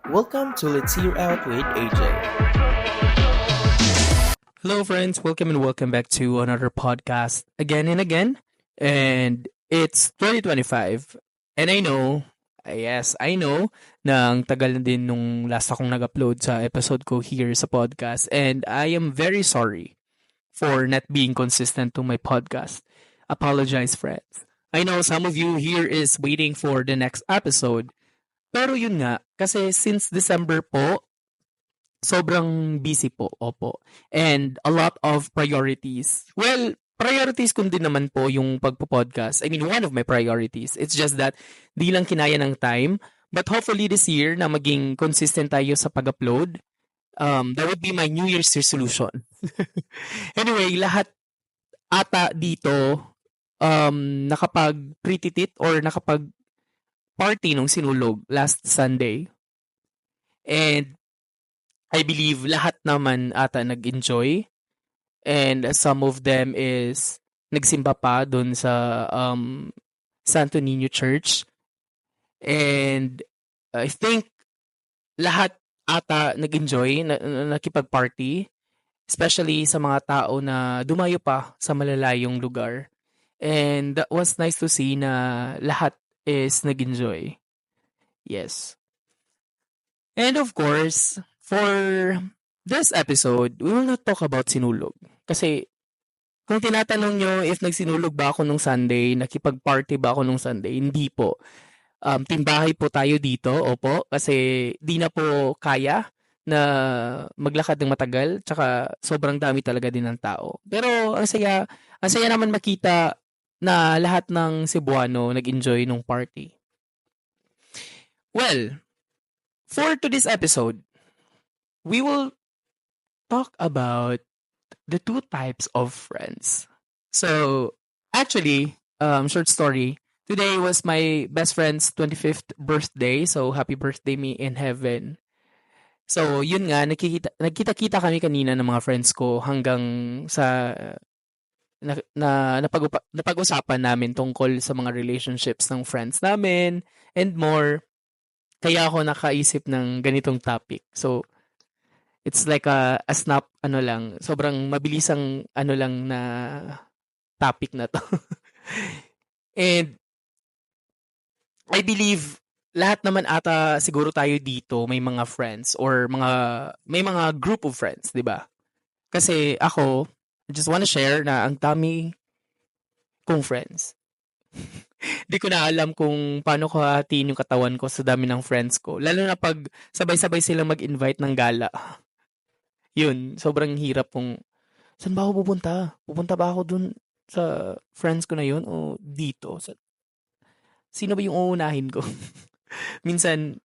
Welcome to Let's Hear Out with AJ. Hello, friends. Welcome and welcome back to another podcast again and again. And it's 2025. And I know, yes, I know na ang tagal na din nung last akong nag-upload sa episode ko here sa podcast. And I am very sorry for not being consistent to my podcast. Apologize, friends. I know some of you here is waiting for the next episode. Pero yun nga, kasi since December po, sobrang busy po, opo. And a lot of priorities. Well, priorities ko din naman po yung pagpo-podcast. I mean, one of my priorities. It's just that di lang kinaya ng time. But hopefully this year na maging consistent tayo sa pag-upload. That would be my New Year's resolution. Anyway, lahat ata dito nakapag-prititit or nakapag-party nung sinulog last Sunday. And I believe lahat naman ata nag-enjoy. And some of them is nagsimba pa dun sa Santo Niño Church. And I think lahat ata nag-enjoy, nakipag-party. Especially sa mga tao na dumayo pa sa malalayong lugar. And that was nice to see na lahat is nag-enjoy. Yes. And of course, for this episode, we will not talk about sinulog. Kasi kung tinatanong nyo if nagsinulog ba ako nung Sunday, nakipag-party ba ako nung Sunday, hindi po. Timbahay po tayo dito, opo, kasi di na po kaya na maglakad ng matagal, tsaka sobrang dami talaga din ng tao. Pero ang saya naman makita na lahat ng Cebuano nag-enjoy nung party. Well, for today's episode, we will talk about the two types of friends. So, actually, short story, today was my best friend's 25th birthday. So, happy birthday me in heaven. So, yun nga, nagkita-kita kami kanina ng mga friends ko hanggang sa napag-usapan namin tungkol sa mga relationships ng friends namin and more. Kaya ako nakaisip ng ganitong topic. So, it's like a snap, sobrang mabilisang lang na topic na to. And I believe lahat naman ata siguro tayo dito may mga friends or may mga group of friends, 'di ba? Kasi ako, I just wanna share na ang dami kong friends. Di ko na alam kung paano ko hatiin yung katawan ko sa dami ng friends ko. Lalo na pag sabay-sabay silang mag-invite ng gala. Yun, sobrang hirap kung saan ba ako pupunta? Pupunta ba ako dun sa friends ko na yun o dito? Sino ba yung uunahin ko? Minsan,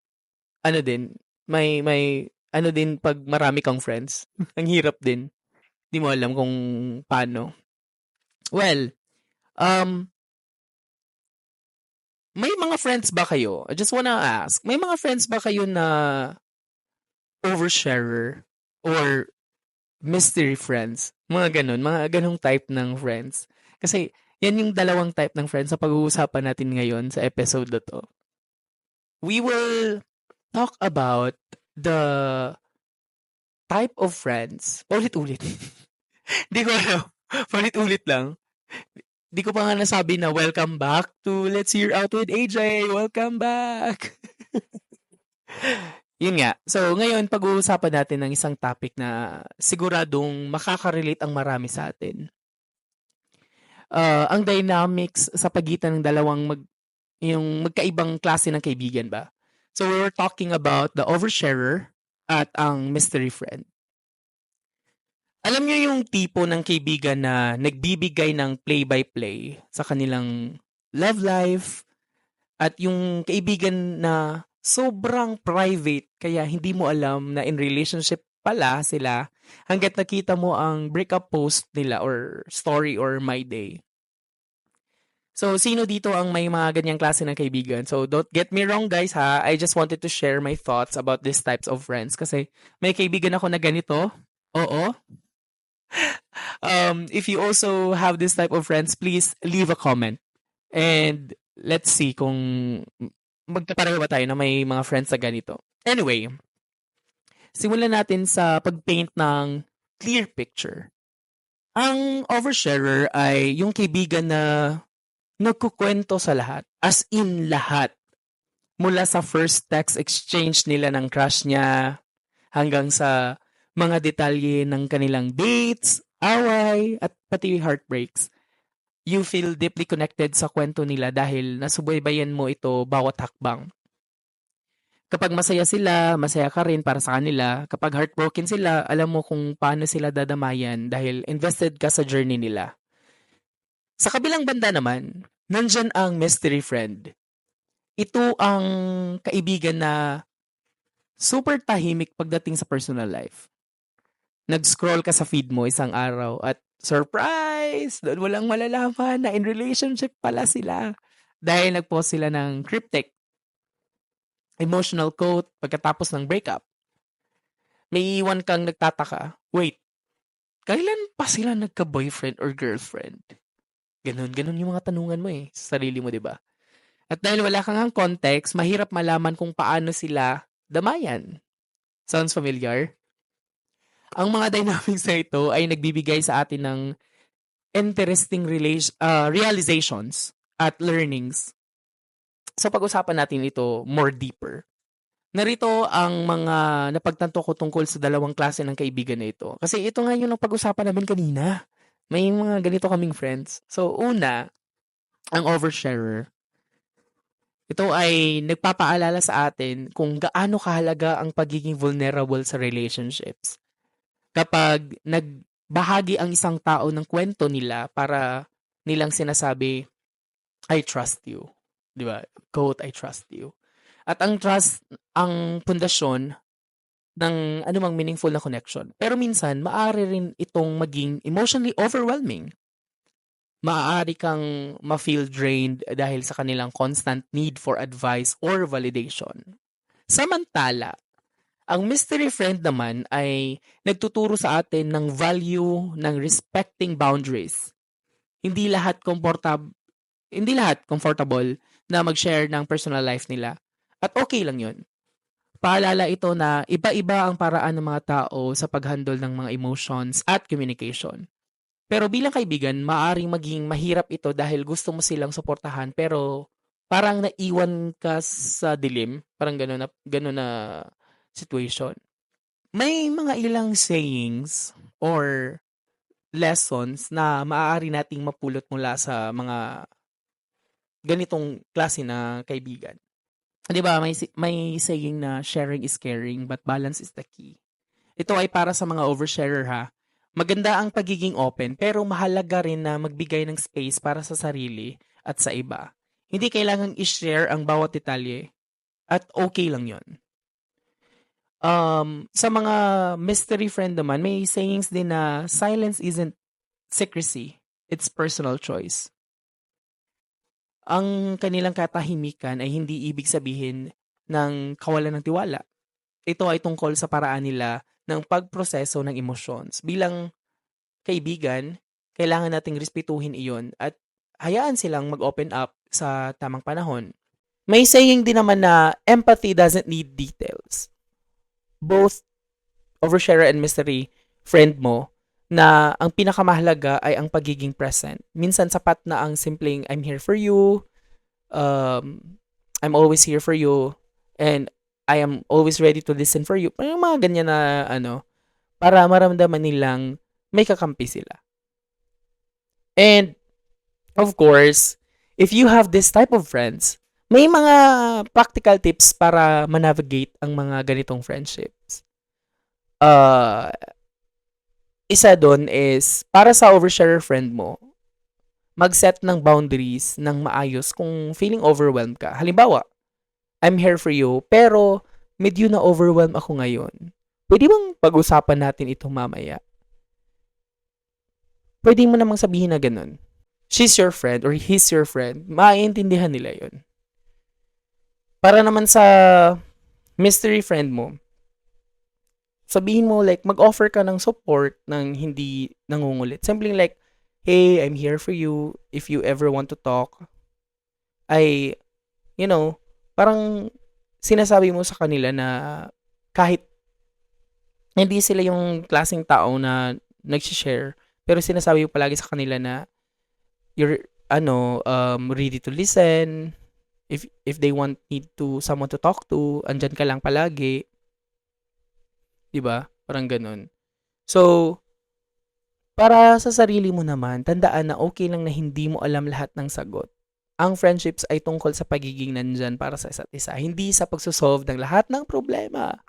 may pag marami kang friends. Ang hirap din. Di mo alam kung paano. Well, may mga friends ba kayo? I just wanna ask, may mga friends ba kayo na oversharer or mystery friends? Mga ganong type ng friends. Kasi yan yung dalawang type ng friends sa pag-uusapan natin ngayon sa episode na to. We will talk about the type of friends. Ulit-ulit. Di ko alam. Ulit-ulit lang. Di ko pa nga nasabi na welcome back to Let's Hear Out with AJ. Welcome back! Yun nga. So, ngayon, pag-uusapan natin ng isang topic na siguradong makaka-relate ang marami sa atin. Ang dynamics sa pagitan ng dalawang yung magkaibang klase ng kaibigan ba? So, we were talking about the oversharer at ang mystery friend. Alam niyo yung tipo ng kaibigan na nagbibigay ng play-by-play sa kanilang love life at yung kaibigan na sobrang private kaya hindi mo alam na in relationship pala sila hanggat nakita mo ang breakup post nila or story or my day. So, sino dito ang may mga ganyang klase ng kaibigan? So, don't get me wrong guys ha. I just wanted to share my thoughts about these types of friends kasi may kaibigan ako na ganito. Oo. If you also have this type of friends, please leave a comment. And let's see kung magkapareho ba tayo na may mga friends na ganito? Anyway, simulan natin sa pag-paint ng clear picture. Ang oversharer ay yung kaibigan na nagkukwento sa lahat. As in lahat. Mula sa first text exchange nila ng crush niya hanggang sa mga detalye ng kanilang dates, away, at pati heartbreaks. You feel deeply connected sa kwento nila dahil nasubaybayan mo ito bawat hakbang. Kapag masaya sila, masaya ka rin para sa kanila. Kapag heartbroken sila, alam mo kung paano sila dadamayan dahil invested ka sa journey nila. Sa kabilang banda naman, nandyan ang mystery friend. Ito ang kaibigan na super tahimik pagdating sa personal life. Nag-scroll ka sa feed mo isang araw at surprise! Doon walang malalaman na in relationship pala sila. Dahil nag-post sila ng cryptic emotional quote pagkatapos ng breakup. May iwan kang nagtataka, wait, kailan pa sila nagka-boyfriend or girlfriend? Ganun yung mga tanungan mo sa sarili mo, di ba? At dahil wala kang context, mahirap malaman kung paano sila damayan. Sounds familiar? Ang mga dynamics na ito ay nagbibigay sa atin ng interesting realizations at learnings. So pag-usapan natin ito more deeper. Narito ang mga napagtanto ko tungkol sa dalawang klase ng kaibigan na ito. Kasi ito nga yung pag-usapan namin kanina. May mga ganito kaming friends. So una, ang oversharer. Ito ay nagpapaalala sa atin kung gaano kahalaga ang pagiging vulnerable sa relationships. Kapag nagbahagi ang isang tao ng kwento nila para nilang sinasabi, I trust you. Di ba? Quote, I trust you. At ang trust, ang pundasyon ng anumang meaningful na connection. Pero minsan, maaari rin itong maging emotionally overwhelming. Maaari kang ma-feel drained dahil sa kanilang constant need for advice or validation. Samantala, ang mystery friend naman ay nagtuturo sa atin ng value ng respecting boundaries. Hindi lahat comfortable na mag-share ng personal life nila. At okay lang yun. Paalala ito na iba-iba ang paraan ng mga tao sa pag-handle ng mga emotions at communication. Pero bilang kaibigan, maaaring maging mahirap ito dahil gusto mo silang suportahan pero parang naiwan ka sa dilim. Parang gano'n na situation. May mga ilang sayings or lessons na maaari nating mapulot mula sa mga ganitong klase na kaibigan. 'Di ba may saying na sharing is caring but balance is the key. Ito ay para sa mga oversharer ha. Maganda ang pagiging open pero mahalaga rin na magbigay ng space para sa sarili at sa iba. Hindi kailangang i-share ang bawat detalye at okay lang 'yon. Sa mga mystery friend naman, may sayings din na silence isn't secrecy, it's personal choice. Ang kanilang katahimikan ay hindi ibig sabihin ng kawalan ng tiwala. Ito ay tungkol sa paraan nila ng pagproseso ng emotions. Bilang kaibigan, kailangan nating respetuhin iyon at hayaan silang mag-open up sa tamang panahon. May saying din naman na empathy doesn't need details. Both oversharer and mystery friend mo na ang pinakamahalaga ay ang pagiging present. Minsan sapat na ang simpleng I'm here for you, I'm always here for you, and I am always ready to listen for you. Yung mga ganyan na para maramdaman nilang may kakampi sila. And of course, if you have this type of friends, may mga practical tips para manavigate ang mga ganitong friendships. Isa doon is, para sa oversharer friend mo, mag-set ng boundaries ng maayos kung feeling overwhelmed ka. Halimbawa, I'm here for you, pero medyo na-overwhelm ako ngayon. Pwede bang pag-usapan natin ito mamaya? Pwede mo namang sabihin na ganun. She's your friend or he's your friend. Maiintindihan nila yun. Para naman sa mystery friend mo, sabihin mo like mag-offer ka ng support ng hindi nangungulit. Something like, hey, I'm here for you if you ever want to talk. I parang sinasabi mo sa kanila na kahit hindi sila yung klaseng tao na nagshi-share, pero sinasabi mo palagi sa kanila na you're ready to listen. If they need someone to talk to, andyan ka lang palagi, 'di ba? Parang gano'n. So, para sa sarili mo naman, tandaan na okay lang na hindi mo alam lahat ng sagot. Ang friendships ay tungkol sa pagiging nandyan para sa isa't isa, hindi sa pagso-solve ng lahat ng problema,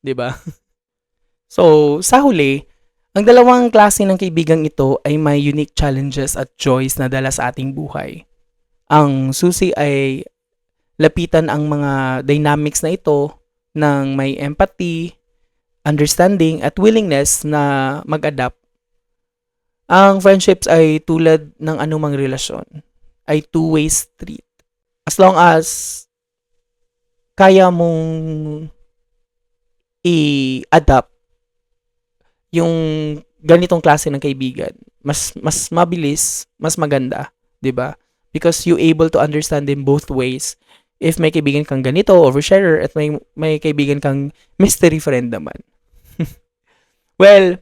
'di ba? So, sa huli, ang dalawang klase ng kaibigang ito ay may unique challenges at joys na dala sa ating buhay. Ang susi ay lapitan ang mga dynamics na ito ng may empathy, understanding, at willingness na mag-adapt. Ang friendships ay tulad ng anumang relasyon, ay two-way street. As long as kaya mong i-adapt yung ganitong klase ng kaibigan, mas mabilis, mas maganda, 'di ba? Because you able to understand them both ways. If may kaibigan kang ganito, oversharer, at may kaibigan kang mystery friend naman. Well,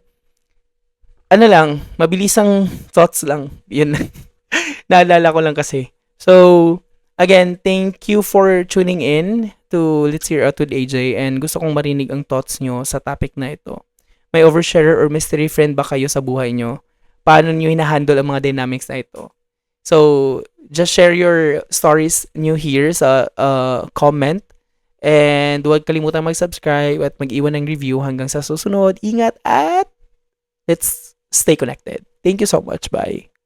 ano lang, mabilisang thoughts lang. Yun. Naalala ko lang kasi. So, again, thank you for tuning in to Let's Hear Out with AJ, and gusto kong marinig ang thoughts nyo sa topic na ito. May oversharer or mystery friend ba kayo sa buhay nyo? Paano nyo hinahandle ang mga dynamics na ito? So, just share your stories nyo here sa comment. And huwag kalimutan mag-subscribe at mag-iwan ng review hanggang sa susunod. Ingat at let's stay connected. Thank you so much. Bye.